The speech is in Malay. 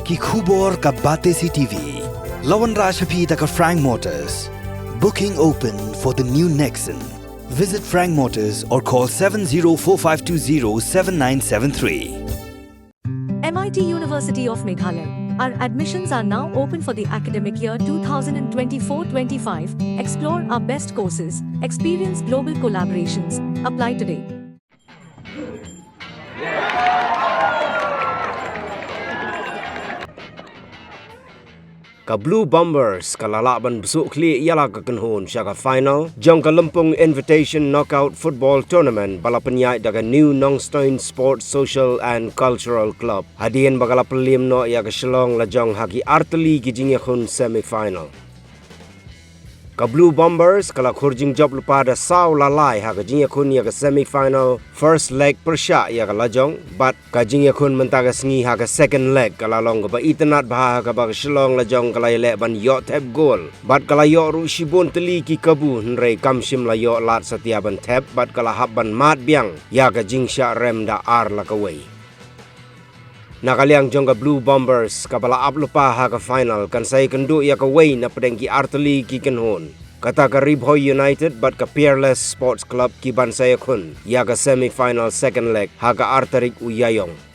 ki khubor ka bate si TV. Lawan Rashapi taka Frank Motors. Booking open for the new Nexon. Visit Frank Motors or call 7045207973. MIT University of Meghalaya. Our admissions are now open for the academic year 2024-25. Explore our best courses, experience global collaborations. Apply today. Ka Blue Bombers kalalaban besuk kli ialah kekenhun syaga final jong Kalumpung Invitation Knockout Football Tournament balapenyai daga New Nongstoin Sports Social and Cultural Club. Hadien bagala Pynliem no ia keselong Lajong hagi arteli gijingnya kun semi-final. Ka Blue Bombers kala khurjing job lupa da saw lalai ha gajingnya kun ia ke semi-final first leg persya ia ke Lajong but gajingnya kun mentaga sengi ha ke second leg kala long ba itenat bah ka ba keselong Lajong kala ile ban yo tap goal but kala yo ru shibon teli ki kabu nrei kamsim la yo lat setia ban tap but kala hab ban mat biang ya gajing sya rem da ar la kawai. Nakaliang jong ka Blue Bombers kabala up lupa ha ka final kan say kendu ia ka way na pedengki arteli ki kenhon. Kata ka Ribhoy United but ka Peerless Sports Club ki ban saya kun ia ka semi final second leg ha ka arterik u Lajong.